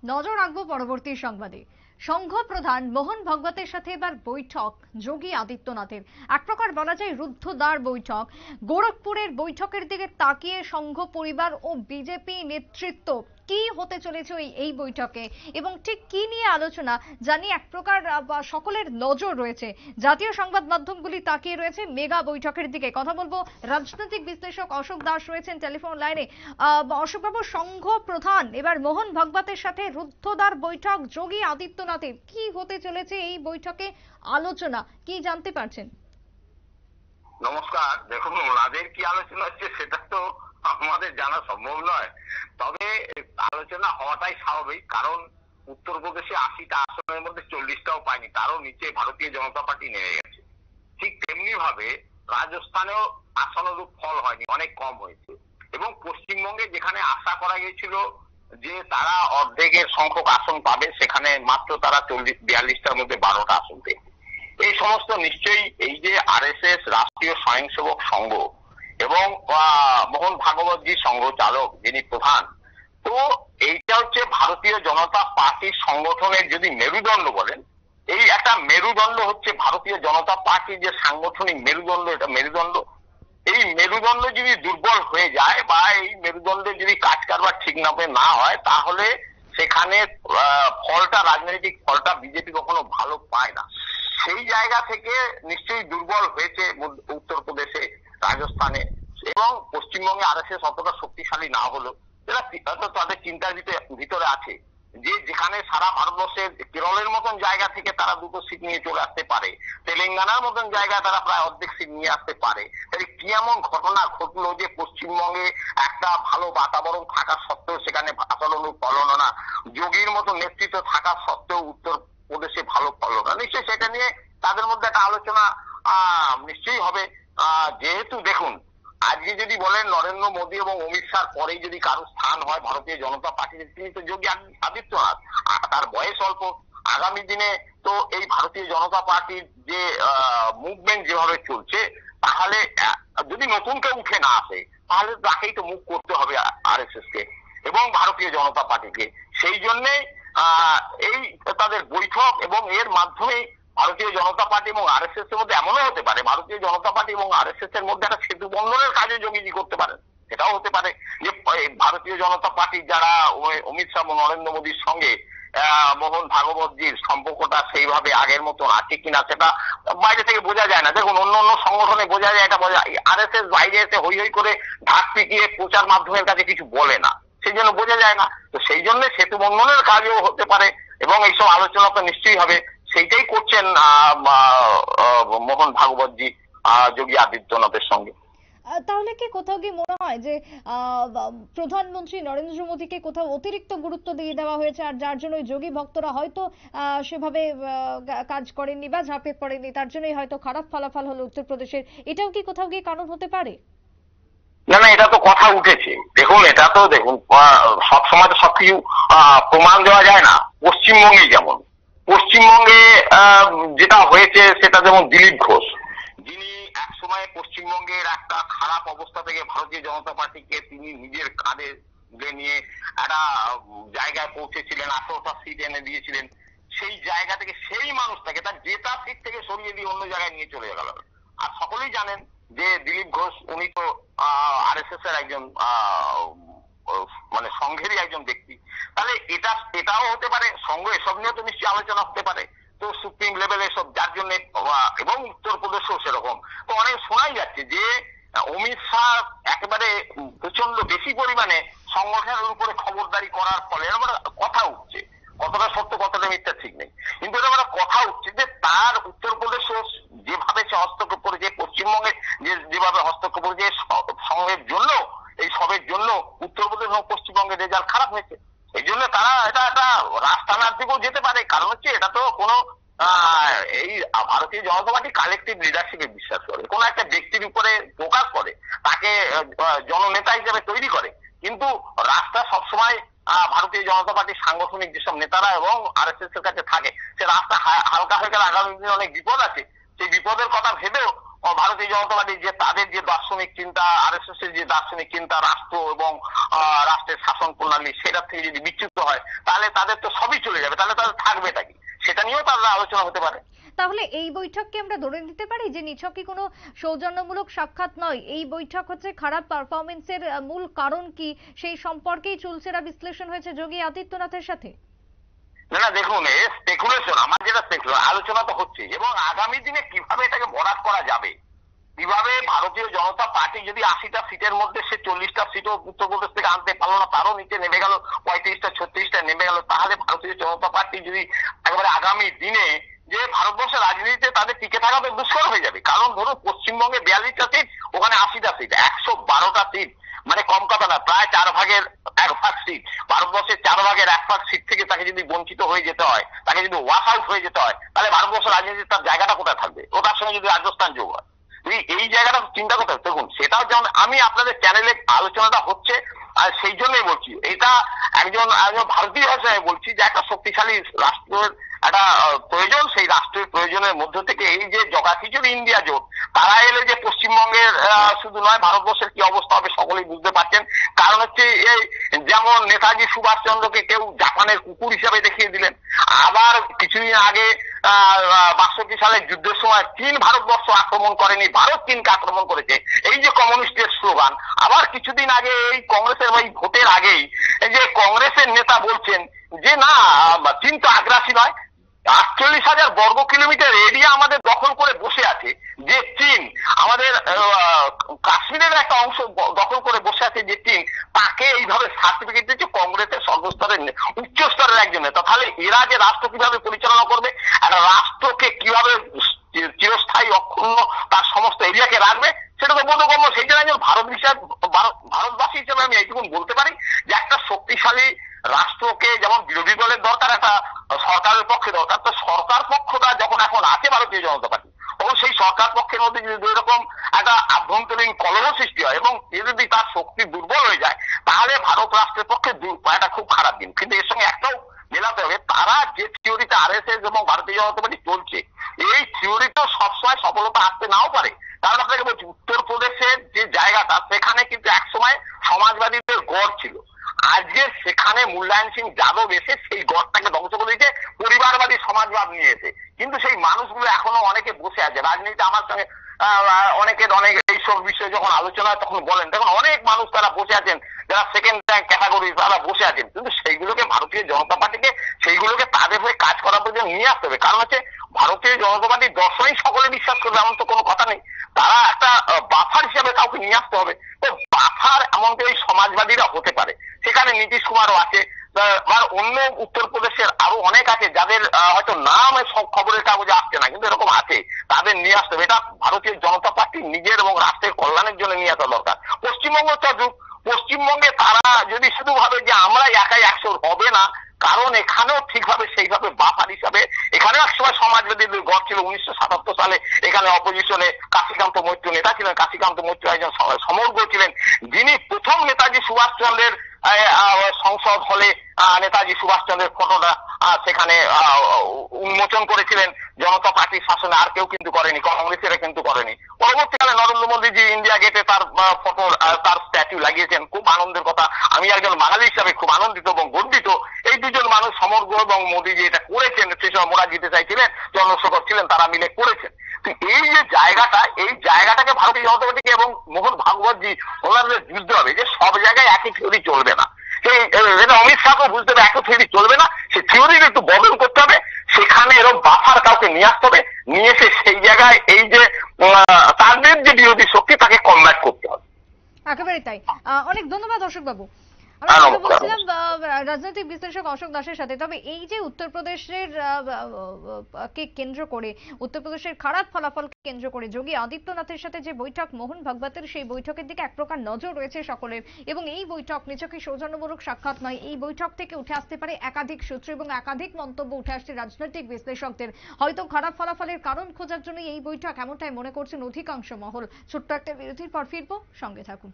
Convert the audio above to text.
নজর রাখবো পরবর্তী সংবাদে। সংঘ প্রধান মোহন ভাগবতের সাথে এবার বৈঠক যোগী আদিত্যনাথের। এক প্রকার বলা যায় রুদ্ধদ্বার বৈঠক। গোরখপুরের বৈঠকের দিকে তাকিয়ে সংঘ পরিবার ও বিজেপি নেতৃত্ব কি হতে চলেছে এই বৈঠকে এবং ঠিক কি নিয়ে আলোচনা জানি এক প্রকার সকলের নজর রয়েছে। জাতীয় সংবাদ মাধ্যমগুলি তাকিয়ে রয়েছে মেগা বৈঠকের দিকে। কথা বলবো, রাজনৈতিক বিশ্লেষক অশোক দাস রয়েছেন টেলিফোন লাইনে। অশোকবাবু, সংঘ প্রধান এবার মোহন ভাগবতের সাথে রুদ্ধদ্বার বৈঠক যোগী আদিত্যনাথের, কি হতে চলেছে এই বৈঠকে আলোচনা, কি জানতে পারছেন? নমস্কার। দেখুন, ওনাদের কি আলোচনা হচ্ছে সেটা তো আমাদের জানা সম্ভব নয়, তবে আলোচনা হওয়াটাই স্বাভাবিক, কারণ উত্তরপ্রদেশে 80টা আসনের মধ্যে 40টাও পায়নি, তারও নিচে ভারতীয় জনতা পার্টি নেমে গেছে। ঠিক তেমনি ভাবে রাজস্থানেও আশানুরূপ ফল হয়নি, অনেক কম হয়েছে। এবং পশ্চিমবঙ্গে যেখানে আশা করা গিয়েছিল যে তারা অর্ধেকের সংখ্যক আসন পাবে, সেখানে মাত্র তারা 42টার মধ্যে 12টা আসন পেয়েছে। এই সমস্ত নিশ্চয়ই এই যে আরএসএস রাষ্ট্রীয় স্বয়ংসেবক সংঘ এবং মোহন ভাগবতজি সংঘ চালক যিনি প্রধান, তো এইটা হচ্ছে ভারতীয় জনতা পার্টির সংগঠনের যদি মেরুদণ্ড বলেন, এই একটা মেরুদণ্ড হচ্ছে ভারতীয় জনতা পার্টির যে সাংগঠনিক মেরুদণ্ড, এটা মেরুদণ্ড। এই মেরুদণ্ড যদি দুর্বল হয়ে যায় বা এই মেরুদণ্ডে যদি কাজ কারবার ঠিক না হয়, তাহলে সেখানে ফলটা, রাজনৈতিক ফলটা বিজেপি কখনো ভালো পায় না। সেই জায়গা থেকে নিশ্চয়ই দুর্বল হয়েছে উত্তরপ্রদেশে, রাজস্থানে এবং পশ্চিমবঙ্গে আরএসএস অতটা শক্তিশালী না হলো। এরা তাদের চিন্তার ভিতরে আছে যে যেখানে সারা ভারতবর্ষের কেরলের মতন জায়গা থেকে তারা 2টো সিট নিয়ে চলে আসতে পারে, তেলেঙ্গানার মতন জায়গায় তারা প্রায় অর্ধেক সিট নিয়ে আসতে পারে। তাই কি এমন ঘটনা ঘটলো যে পশ্চিমবঙ্গে একটা ভালো বাতাবরণ থাকা সত্ত্বেও সেখানে আচরণ ফলন না, যোগীর মতো নেতৃত্ব থাকা সত্ত্বেও উত্তর প্রদেশে ভালো ফলন না? নিশ্চয়ই সেটা নিয়ে তাদের মধ্যে একটা আলোচনা নিশ্চয়ই হবে। যেহেতু দেখুন, আজকে যদি বলেন নরেন্দ্র মোদী এবং অমিত শাহ পরেই যদি কারো স্থান হয় ভারতীয় জনতা পার্টির, তিনি তো যোগী আদিত্যনাথ। তার বয়স অল্প, আগামী দিনে তো এই ভারতীয় জনতা পার্টির যে মুভমেন্ট যেভাবে চলছে, তাহলে যদি নতুন কেউ উঠে না আসে, তাহলে তাকেই তো মুভ করতে হবে আরএসএস কে এবং ভারতীয় জনতা পার্টিকে। সেই জন্যেই এই তাদের বৈঠক, এবং এর মাধ্যমে ভারতীয় জনতা পার্টি এবং আরএসএস এর মধ্যে এমনও হতে পারে ভারতীয় জনতা পার্টি এবং আরএসএস এর মধ্যে একটা সেতু বন্ধনের কাজে যোগীজি করতে পারেন। সেটাও হতে পারে যে ভারতীয় জনতা পার্টির যারা অমিত শাহ এবং নরেন্দ্র মোদীর সঙ্গে মোহন ভাগবতজির সম্পর্কটা সেইভাবে আগের মতো আছে কিনা সেটা বাইরে থেকে বোঝা যায় না। দেখুন, অন্য অন্য সংগঠনে বোঝা যায়, এটা বোঝা, আরএসএস বাইরে এসে হই হই করে ঢাক পিটিয়ে প্রচার মাধ্যমের কাছে কিছু বলে না, সেই জন্য বোঝা যায় না। তো সেই জন্য সেতু বন্ধনের কাজও হতে পারে এবং এইসব আলোচনা তো নিশ্চয়ই হবে। সেইটাই করছেন মোহন ভাগবতজি যোগী আদিত্যনাথের সঙ্গে। তাহলে কি কোথাও কি মনে হয় যে প্রধানমন্ত্রী নরেন্দ্র মোদীকে কোথাও অতিরিক্ত গুরুত্ব দিয়ে দেওয়া হয়েছে, আর যার জন্য যোগী ভক্তরা হয়তো সেভাবে কাজ করেননি বা ঝাঁপে পড়েনি, তার জন্যই হয়তো খারাপ ফলাফল হলো উত্তরপ্রদেশের? এটাও কি কোথাও গিয়ে কারণ হতে পারে? না না, এটা তো কথা উঠেছে। দেখুন, এটা তো দেখুন, সবসময় তো সবকিছু প্রমাণ দেওয়া যায় না। পশ্চিমবঙ্গে যেমন, পশ্চিমবঙ্গে যেটা হয়েছে সেটা যেমন দিলীপ ঘোষ, যিনি এক সময় পশ্চিমবঙ্গের একটা খারাপ অবস্থা থেকে ভারতীয় জনতা পার্টিকে তিনি নিজের কাঁধে নিয়ে একটা জায়গায় পৌঁছেছিলেন, 18টা সিট এনে দিয়েছিলেন। সেই জায়গা থেকে সেই মানুষটাকে তার জেতা সিট থেকে সরিয়ে দিয়ে অন্য জায়গায় নিয়ে চলে গেল। আর সকলেই জানেন যে দিলীপ ঘোষ উনি তো আরএসএস এর একজন মানে সংঘেরই একজন ব্যক্তি। তাহলে এটাও হতে পারে, সংঘ এসব নিয়েও তো নিশ্চয়ই আলোচনা হতে পারে। তো সুপ্রিম লেভেলে এসব, যার জন্য, এবং উত্তরপ্রদেশেও সেরকম। তো অনেক শোনাই যাচ্ছে যে অমিত শাহ একেবারে প্রচন্ড বেশি পরিমাণে সংগঠনের উপরে খবরদারি করার ফলে এরকম কথা উঠছে, কতটা সত্য কতটা মিথ্যা ঠিক নেই, কিন্তু এটা মানে কথা উঠছে যে তার উত্তরপ্রদেশে যেভাবে সে হস্তক্ষেপ করেছে, পশ্চিমবঙ্গে যেভাবে হস্তক্ষেপ করেছে, সঙ্গের জন্য, এই সবের জন্য উত্তরপ্রদেশ এবং পশ্চিমবঙ্গের রেজাল্ট খারাপ হয়েছে। এই জন্য তারা এটা একটা রাস্তানার দিকেও যেতে পারে। কারণ হচ্ছে এটা তো কোনো এই ভারতীয় জনতা পার্টি কালেকটিভ লিডারশিপে বিশ্বাস করে, কোন একটা ব্যক্তির উপরে ফোকাস করে, তাকে জননেতা হিসেবে তৈরি করে। কিন্তু রাস্তা সবসময় ভারতীয় জনতা পার্টির সাংগঠনিক যেসব নেতারা এবং আরএসএস এর কাছে থাকে, সে রাস্তা হালকা হয়ে গেলে আগামী দিনে অনেক বিপদ আছে। সেই বিপদের কথা ভেবেও ভারতীয় জনতা পার্টি যে তাদের যে দার্শনিক চিন্তা, আরএসএস এর যে দার্শনিক চিন্তা, রাষ্ট্র এবং রাষ্ট্রের শাসন প্রণালী, সেটা থেকে যদি বিচ্যুত হয় তাহলে তাদের তো সবই চলে যাবে, তাহলে তাদের থাকবেটা কি, সেটা নিয়েও তাদের আলোচনা হতে পারে। তাহলে এই বৈঠককে আমরা ধরে নিতে পারি যে নিছকই কোনো সৌজন্যমূলক সাক্ষাৎ নয়, এই বৈঠক হচ্ছে খারাপ পারফরমেন্সের মূল কারণ কি সেই সম্পর্কেই চুলচেরা বিশ্লেষণ হয়েছে যোগী আদিত্যনাথের সাথে? না দেখুন, স্পেকুলেশন, আমার যেটা আলোচনা তো হচ্ছে, এবং আগামী দিনে কিভাবে এটাকে ভরাট করা যাবে, কিভাবে ভারতীয় জনতা পার্টি যদি 80টা সিটের মধ্যে সে 40টা সিটও উত্তরপ্রদেশ থেকে আনতে পারলো না, তারও নিচে নেমে গেল, 35টা 36টা নেমে গেল, তাহলে ভারতীয় জনতা পার্টি যদি একেবারে আগামী দিনে যে ভারতবর্ষের রাজনীতিতে তাদের টিকে থাকা তো দুষ্কর হয়ে যাবে। কারণ ধরুন পশ্চিমবঙ্গে 42টা সিট, ওখানে 80টা সিট, 112টা সিট, মানে কম কথা না, প্রায় 4 ভাগের 1 ভাগ সিট, ভারতবর্ষের 4 ভাগের 1 ভাগ সিট থেকে তাকে যদি বঞ্চিত হয়ে যেতে হয়, তাকে যদি ওয়াশ আউট হয়ে যেতে হয়, তাহলে ভারতবর্ষের রাজনীতিতে তার জায়গাটা কোথায় থাকবে? ওটার সঙ্গে যদি রাজস্থান যোগ হয়, এই জায়গাটা চিন্তা করতে হবে। দেখুন, সেটাও যেমন আমি আপনাদের চ্যানেলে আলোচনাটা হচ্ছে, আর সেই জন্যই বলছি, এটা একজন ভারতীয় হিসেবে বলছি যে একটা শক্তিশালী রাষ্ট্রের একটা প্রয়োজন, সেই রাষ্ট্রের প্রয়োজনের মধ্য থেকে এই যে জগাখিচুড়ি ইন্ডিয়া জোট, তারা এলে যে পশ্চিমবঙ্গের শুধু নয় ভারতবর্ষের কি অবস্থা হবে সকলেই বুঝতে পারছেন। কারণ হচ্ছে এই যেমন নেতাজি সুভাষ চন্দ্রকে কেউ জাপানের কুকুর হিসাবে দেখিয়ে দিলেন, আবার কিছুদিন আগে 62 সালের যুদ্ধের সময় চীন ভারতবর্ষ আক্রমণ করেনি, ভারত চীনকে আক্রমণ করেছে, এই যে কমিউনিস্টের স্লোগান। আবার কিছুদিন আগে এই কংগ্রেসের এই ভোটের আগেই এই যে কংগ্রেসের নেতা বলছেন যে না, চীন তো আগ্রাসী নয়, 48,000 বর্গ কিলোমিটার এরিয়া আমাদের দখল করে বসে আছে যে চীন, আমাদের কাশ্মীরের একটা অংশ দখল করে বসে আছে যে চীন, তাকে এইভাবে সার্টিফিকেট দিচ্ছে কংগ্রেসের সর্বস্তরের উচ্চ স্তরের একজন নেতা। তাহলে এরা যে রাষ্ট্র কিভাবে পরিচালনা করবে, একটা রাষ্ট্রকে কিভাবে চিরস্থায়ী অক্ষুণ্ণ তার সমস্ত এরিয়াকে রাখবে, সেটা তো বোধগম্য। সেই জন্য একজন ভারতবাসী হিসেবে আমি এইটুকুন বলতে পারি যে একটা শক্তিশালী রাষ্ট্রকে যেমন বিরোধী দলের দরকার, একটা সরকারের পক্ষে দরকার, তো সরকার পক্ষটা যখন এখন আছে ভারতীয় জনতা পার্টি, তখন সেই সরকার পক্ষের মধ্যে যদি দুই রকম একটা আভ্যন্তরীণ কলহ সৃষ্টি হয় এবং এ যদি তার শক্তি দুর্বল হয়ে যায়, তাহলে ভারত রাষ্ট্রের পক্ষে একটা খুব খারাপ দিন। কিন্তু এর সঙ্গে একটাও মেলাতে হবে, তারা যে থিওরিতে আরএসএস এবং ভারতীয় জনতা পার্টি চলছে, এই থিওরিতেও সবসময় সফলতা আসতে নাও পারে। কারণ আপনাকে বলছি, উত্তরপ্রদেশের যে জায়গাটা, সেখানে কিন্তু একসময় সমাজবাদীদের গড় ছিল, আজকে সেখানে মুলায়ম সিং যাদব এসে সেই গড়টাকে ধ্বংস করে দিয়েছে পরিবারবাদী সমাজবাদ নিয়ে এসে। কিন্তু সেই মানুষগুলো এখনো অনেকে বসে আছে রাজনীতি। আমার সঙ্গে অনেক এইসব বিষয়ে যখন আলোচনা হয় তখন বলেন, দেখুন অনেক মানুষ তারা বসে আছেন, যারা সেকেন্ড র্যাঙ্ক ক্যাটাগরি, তারা বসে আছেন। কিন্তু সেইগুলোকে ভারতীয় জনতা পার্টিকে সেইগুলোকে তাদের হয়ে কাজ করার প্রয়োজন নিয়ে আসতে হবে। কারণ হচ্ছে ভারতীয় জনতা পার্টির দর্শনই সকলে বিশ্বাস করবে এমন তো কোনো কথা নেই, তারা একটা বাফার হিসাবে কাউকে নিয়ে আসতে হবে। তো বাফার এমনকি ওই সমাজবাদীরা হতে পারে, সেখানে নীতিশ কুমারও আছে, আর অন্য উত্তরপ্রদেশের আরো অনেক আছে যাদের হয়তো নাম সব খবরের কাগজে আসছে না, কিন্তু এরকম আছে, তাদের নিয়ে আসতে হবে। এটা ভারতীয় জনতা পার্টি নিজের এবং রাষ্ট্রের কল্যাণের জন্য নিয়ে আসা দরকার। পশ্চিমবঙ্গে তারা যদি শুধু ভাবে যে আমরা একাই 100 হবে না, কারণ এখানেও ঠিকভাবে সেইভাবে বাফার হিসাবে এখানেও একসময় সমাজবাদীদের গড় ছিল। 1977 সালে এখানে অপোজিশনে কাশীকান্ত মৈত্র নেতা ছিলেন, কাশীকান্ত মৈত্র একজন সমগ্র ছিলেন, যিনি প্রথম নেতাজি সুভাষচন্দ্রের সংসদ হলে নেতাজি সুভাষচন্দ্রের ফটোটা সেখানে উন্মোচন করেছিলেন। জনতা পার্টির শাসনে আর কেউ কিন্তু করেনি, কংগ্রেসেরা কিন্তু করেনি। পরবর্তীকালে নরেন্দ্র মোদীজি ইন্ডিয়া গেটে তার ফটো, তার স্ট্যাচু লাগিয়েছেন, খুব আনন্দের কথা। আমি একজন বাঙালি হিসাবে খুব আনন্দিত এবং গর্বিত। এই দুজন মানুষ সমগ্র এবং মোদীজি এটা করেছেন, সেই সময় মোরারজি দেশাই ছিলেন, চন্দ্রশেখর ছিলেন, তারা মিলে করেছেন। এই যে জায়গাটা, এই জায়গাটাকে ভারতীয় জনতা পার্টিকে এবং মোহন ভাগবতজি ওনাদের বুঝতে হবে যে সব জায়গায় একই থিওরি চলবে না। সেই অমিত শাহকেও বুঝতে হবে একই থিওরি চলবে না, সেই থিওরিকে একটু বদল করতে হবে। সেখানে এরকম বাফার কাউকে নিয়ে আসতে হবে, নিয়ে এসে সেই জায়গায় এই যে তাদের যে বিরোধী শক্তি তাকে কমব্যাট করতে হবে। একেবারে তাই। অনেক ধন্যবাদ অশোক বাবু। আমরা কথা বলছিলাম রাজনৈতিক বিশ্লেষক অশোক দাসের সাথে। তবে এই যে উত্তরপ্রদেশের কে কেন্দ্র করে, উত্তরপ্রদেশের খারাপ ফলাফলকে কেন্দ্র করে যোগী আদিত্যনাথের সাথে যে বৈঠক মোহন ভাগবতের, সেই বৈঠকের দিকে এক প্রকার নজর রয়েছে সকলের। এবং এই বৈঠক নিছকই সৌজন্যমূলক সাক্ষাৎ নয়, এই বৈঠক থেকে উঠে আসতে পারে একাধিক সূত্র এবং একাধিক মন্তব্য উঠে আসছে রাজনৈতিক বিশ্লেষকদের। হয়তো খারাপ ফলাফলের কারণ খোঁজার জন্য এই বৈঠক, এমনটাই মনে করছেন অধিকাংশ মহল। ছোট্ট একটা বিরতির পর ফিরবো, সঙ্গে থাকুন।